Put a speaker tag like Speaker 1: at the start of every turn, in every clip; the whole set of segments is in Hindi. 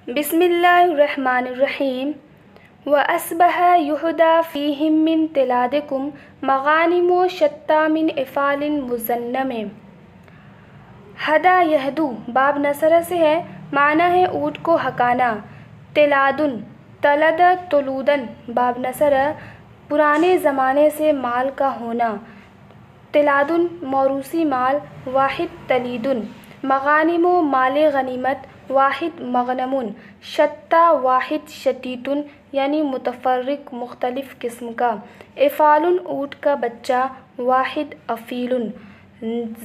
Speaker 1: बिस्मिल्लाहिर्रहमानिर्रहीम व अस्बह युहदा फ़ीहिम मिन तिलादिकुम मगानिमो शत्ता मिन इफ़ालिन मुज़न्नमे। हदा यहदू बाब नसर से है, माना है ऊँट को हकाना। तिलादुन तलद तुलूदन बाब नसर पुराने ज़माने से माल का होना। तिलादुन मौरूसी माल, वाहिद तलीदुन मगानिमो माले गनीमत, वाहिद मगनमुन। शत्ता वाहिद शतीतुन यानी मुतफ़र्रिक मुख्तलिफ़ किस्म का। इफ़ालुन ऊँट का बच्चा, वाहिद अफ़ीलुन।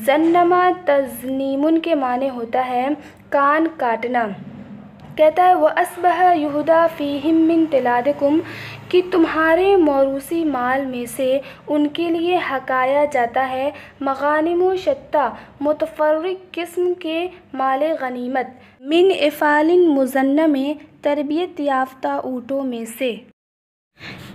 Speaker 1: ज़न्नमा तज़नीमुन के माने होता है कान काटना। कहता है वह अस्बह युहदा फ़ीहिम मिन तिलादिकुम कि तुम्हारे मौरूसी माल में से उनके लिए हकाया जाता है मगानिमो शत्ता मुतफ़र्रिक किस्म के माले गनीमत, मिन इफ़ालिन मुज़न्नमे तरबियत याफ्ता ऊँटों में से।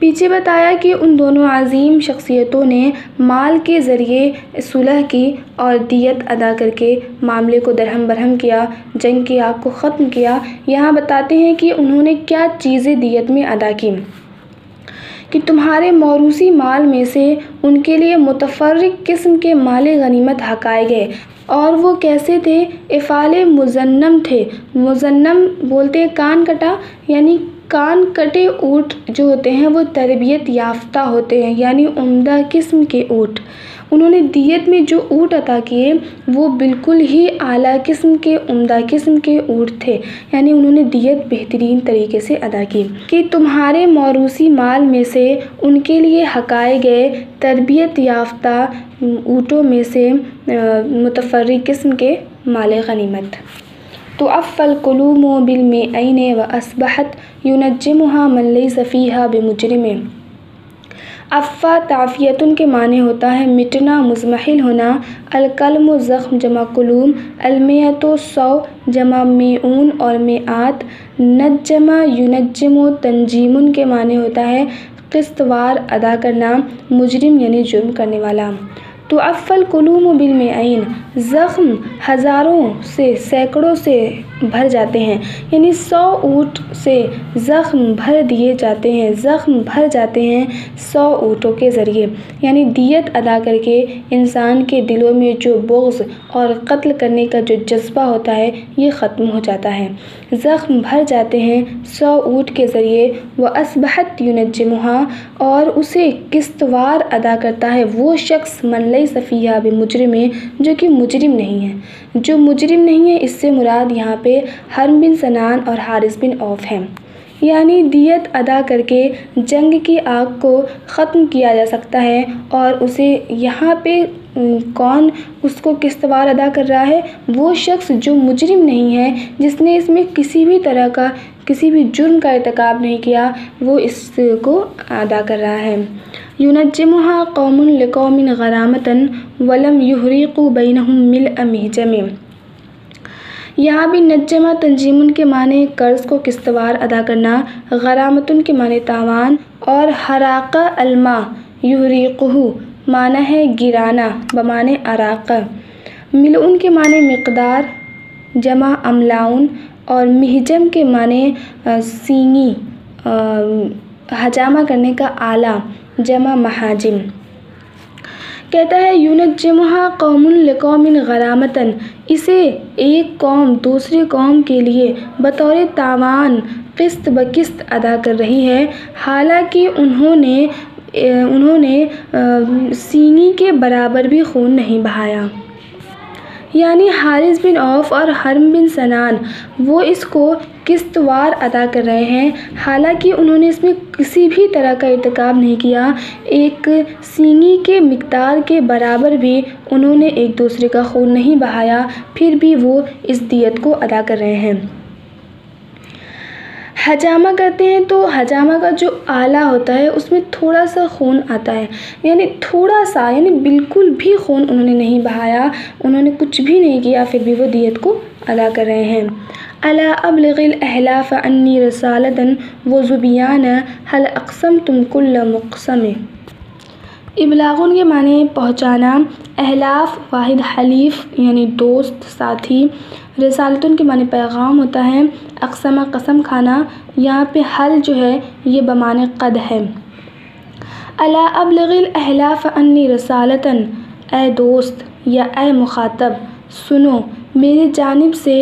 Speaker 1: पीछे बताया कि उन दोनों अज़ीम शख्सियतों ने माल के ज़रिए सुलह की और दियत अदा करके मामले को दरहम बरहम किया, जंग की आग को ख़त्म किया। यहाँ बताते हैं कि उन्होंने क्या चीज़ें दियत में अदा की कि तुम्हारे मौरूसी माल में से उनके लिए मुतफ़र्रिक किस्म के माले गनीमत हकाए गए। और वो कैसे थे? इफ़ाले मुज़न्नम थे। मुज़न्नम बोलते हैं कान कटा, यानी कान कटे ऊँट जो होते हैं वो तरबियत याफ्ता होते हैं, यानी उम्दा किस्म के ऊँट। उन्होंने दियत में जो ऊँट अता किए वो बिल्कुल ही आला किस्म के, उम्दा किस्म के ऊँट थे, यानी उन्होंने दियत बेहतरीन तरीके से अदा की। कि तुम्हारे मौरूसी माल में से उनके लिए हकाए गए तरबियत याफ्ता ऊँटों में से मुतफ़र्रिक किस्म के माले गनीमत। तो अफ़ल कुलूमो बिल में आइने व असबहत युनज्जिमुहा मन लैसा फ़ीहा बिमुजरिम। अफ़ा ताफ़ियतुन के माने होता है मिटना, मुज़महिल होना। अलकलमु ज़ख्म जमा कुलूम, अलमियतो 100 जमा मिऊन और मिआत। नज्जमा युनज्जिमु तंजीमुन के माने होता है क़िस्तवार अदा करना, मुजरिम यानी जुर्म करने वाला। तो अफ़ल कुलूम बिल में आइन, ज़ख्म हज़ारों से सैकड़ों से भर जाते हैं, यानी 100 ऊँट से ज़ख्म भर दिए जाते हैं, ज़ख्म भर जाते हैं 100 ऊँटों के ज़रिए। यानी दियत अदा करके इंसान के दिलों में जो बुग़्ज़ और क़त्ल करने का जो जज्बा होता है ये ख़त्म हो जाता है। ज़ख्म भर जाते हैं 100 ऊँट के ज़रिए। व असबहत युनज्जिमुहा और उसे किस्तवार अदा करता है वो शख्स मन लैसा फ़ीहा बिमुजरिम जो कि मुजरिम नहीं है। जो मुजरिम नहीं है इससे मुराद यहाँ पे हर्म बिन सनान और हारिस बिन औफ हैं। यानी दियत अदा करके जंग की आग को ख़त्म किया जा सकता है। और उसे यहाँ पे कौन उसको किस्तवार अदा कर रहा है? वो शख्स जो मुजरिम नहीं है, जिसने इसमें किसी भी तरह का किसी भी जुर्म का इर्तिकाब नहीं किया, वो इसको अदा कर रहा है। युनज्जिमुहा कौमुन लिकौमिन गरामतन वलम युहरिक़ु बैनहुम मिलअ मिहजम। यहाँ भी नज्जमा तंजीमुन के माने कर्ज़ को किस्तवार अदा करना, गरामतुन के माने तावान और हराक़ा अलमा युहरिक़ुहु माना है गिराना बमाने अराक़ा। मिलउन के माने मिक़दार जमा अमलाउन और मिहजम के माने सींगी हजामा करने का आला जमा महाजिम। कहता है युनज्जिमुहा कौमुन लिकौमिन गरामतन, इसे एक कौम दूसरी कौम के लिए बतौर तावान क़िस्त ब क़िस्त अदा कर रही है, हालांकि उन्होंने सींगी के बराबर भी खून नहीं बहाया। यानी हारिस बिन औफ और हर्म बिन सनान वो इसको किस्तवार अदा कर रहे हैं, हालांकि उन्होंने इसमें किसी भी तरह का इर्तिकाब नहीं किया। एक सींगी के मिक़दार के बराबर भी उन्होंने एक दूसरे का खून नहीं बहाया, फिर भी वो इस दियत को अदा कर रहे हैं। हजामा करते हैं तो हजामा का जो आला होता है उसमें थोड़ा सा खून आता है, यानी थोड़ा सा, यानी बिल्कुल भी खून उन्होंने नहीं बहाया, उन्होंने कुछ भी नहीं किया, फिर भी वो दियत को अदा कर रहे हैं। अला अबलिग़िल अहलाफ़ अन्नी रसालतन व ज़ुबियान हल अक़समतुम कुल्ल मुक़सम। इबलागुन के माने पहुँचाना, अहलाफ़ वाहिद हलीफ़ यानी दोस्त साथी, रिसालतुन के माने पैगाम होता है, अक़सम कसम खाना, यहाँ पे हल जो है ये बमाने क़द है। अला अबलिग़िल अहलाफ़ अन्नी रिसालतन, ए दोस्त या ए मुख़ातब सुनो मेरे जानिब से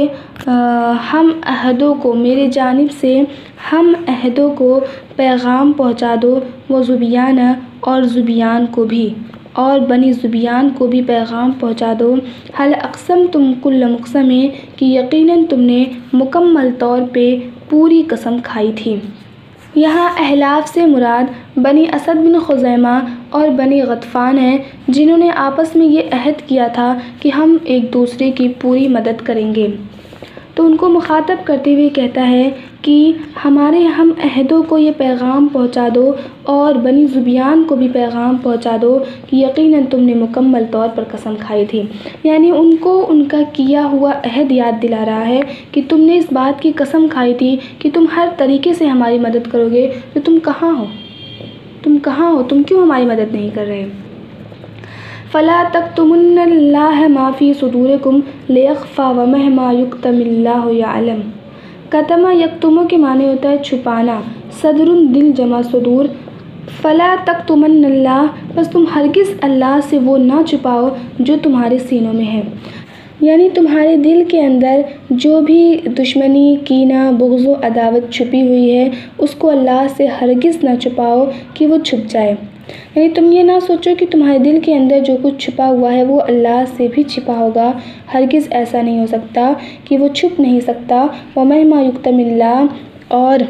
Speaker 1: हम अहदों को पैगाम पहुँचा दो, व ज़ुबियान और ज़ुबियान को भी, और बनी ज़ुबियान को भी पैगाम पहुँचा दो। हल अक़सम तुम कुल्ल मुक़समे, कि यकीनन तुमने मुकम्मल तौर पे पूरी कसम खाई थी। यहाँ अहलाफ़ से मुराद बनी असद बिन खुज़ैमा और बनी गतफ़ान है, जिन्होंने आपस में ये अहद किया था कि हम एक दूसरे की पूरी मदद करेंगे। तो उनको मुखातब करते हुए कहता है कि हम अहदों को ये पैगाम पहुँचा दो और बनी ज़ुबियान को भी पैगाम पहुँचा दो कि यकीनन तुमने मुकम्मल तौर पर कसम खाई थी। यानी उनको उनका किया हुआ अहद याद दिला रहा है कि तुमने इस बात की कसम खाई थी कि तुम हर तरीके से हमारी मदद करोगे, तो तुम कहाँ हो, तुम क्यों हमारी मदद नहीं कर रहे। फ़ला तक्तुमुन्नल्लाह मा फ़ी सुदूरिकुम लियख़फ़ा व महमा युक्तमिल्लाहु यअलम। कतमा यक्तुमु के माने होता है छुपाना, सदरुन दिल जमा सुदूर। फ़ला तक्तुमुन्नल्लाह, बस तुम हरगिज़ अल्लाह से वो ना छुपाओ जो तुम्हारे सीनों में है। यानी तुम्हारे दिल के अंदर जो भी दुश्मनी, कीना, बुग़्ज़ व अदावत छुपी हुई है, उसको अल्लाह से हरगिज़ ना छुपाओ कि वो छुप जाए। यानी तुम ये ना सोचो कि तुम्हारे दिल के अंदर जो कुछ छुपा हुआ है वो अल्लाह से भी छिपा होगा, हरगिज़ ऐसा नहीं हो सकता कि वो छुप नहीं सकता। व महमा युक्तमिल्लाह, और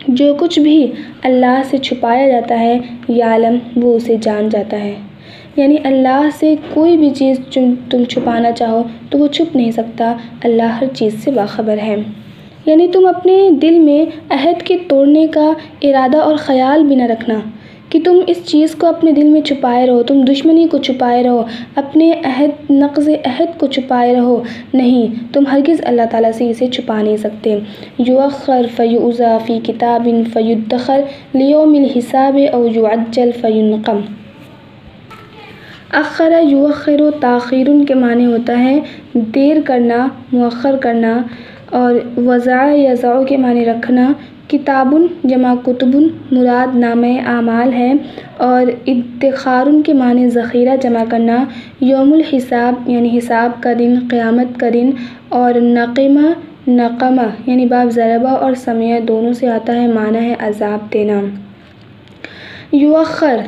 Speaker 1: जो कुछ भी अल्लाह से छुपाया जाता है, यालम, वो उसे जान जाता है। यानी अल्लाह से कोई भी चीज़ तुम छुपाना चाहो तो वो छुप नहीं सकता, अल्लाह हर चीज़ से बाखबर है। यानी तुम अपने दिल में अहद के तोड़ने का इरादा और ख़याल भी न रखना कि तुम इस चीज़ को अपने दिल में छुपाए रहो, तुम दुश्मनी को छुपाए रहो, अपने नक़्ज़ अहद को छुपाए रहो। नहीं, तुम हरगिज़ अल्लाह ताला से इसे छुपा नहीं सकते। युअख़्ख़र फ़युज़ा फ़ी किताबिन फ़युद्दख़र लियौमिल हिसाब औ युअज्जल फ़युनक़म। अख़्ख़र युअख़्ख़िरु ताख़ीरुन के माने होता है देर करना, मुअख़्ख़र करना, और वज़ा यज़अ के माने रखना। किताबुन जमा कुतुबुन मुराद नामे आमाल है, और इद्तिख़ारुन के माने ज़ख़ीरा जमा करना। यौमुल हिसाब यानी हिसाब का दिन, क़यामत का दिन। और नक़मा यानी बाब ज़रबा और समिया दोनों से आता है, माना है अज़ाब देना। युअख़्ख़र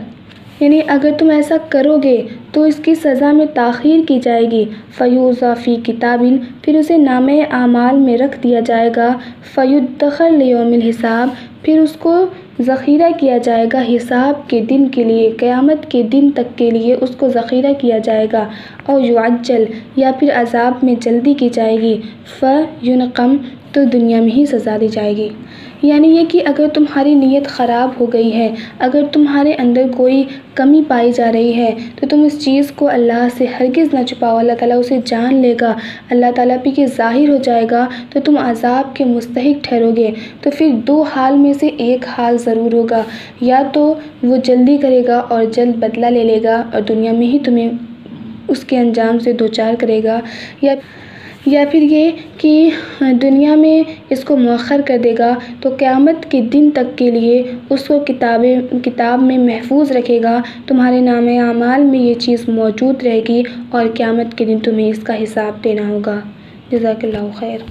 Speaker 1: यानी अगर तुम ऐसा करोगे तो इसकी सज़ा में ताख़ीर की जाएगी। फ़युज़ा फ़ी किताबिन, फिर उसे नामे आमाल में रख दिया जाएगा। फ़युद्दख़र लियौमिल हिसाब, फिर उसको ज़ख़ीरा किया जाएगा हिसाब के दिन के लिए, क़यामत के दिन तक के लिए उसको ज़ख़ीरा किया जाएगा। और युअज्जल, या फिर अज़ाब में जल्दी की जाएगी। फ़युनक़म, तो दुनिया में ही सज़ा दी जाएगी। यानी ये कि अगर तुम्हारी नीयत ख़राब हो गई है, अगर तुम्हारे अंदर कोई कमी पाई जा रही है, तो तुम इस चीज़ को अल्लाह से हरगिज़ ना छुपाओ, अल्लाह ताला उसे जान लेगा, अल्लाह ताला पे के ज़ाहिर हो जाएगा, तो तुम अज़ाब के मुस्तहिक ठहरोगे। तो फिर दो हाल में से एक हाल ज़रूर होगा, या तो वो जल्दी करेगा और जल्द बदला ले लेगा और दुनिया में ही तुम्हें उसके अंजाम से दो चार करेगा, या फिर ये कि दुनिया में इसको मुअख़्ख़र कर देगा, तो क़यामत के दिन तक के लिए उसको किताब में महफूज रखेगा, तुम्हारे नामे आमाल में ये चीज़ मौजूद रहेगी और क़यामत के दिन तुम्हें इसका हिसाब देना होगा। जज़ाकल्लाहु खैर।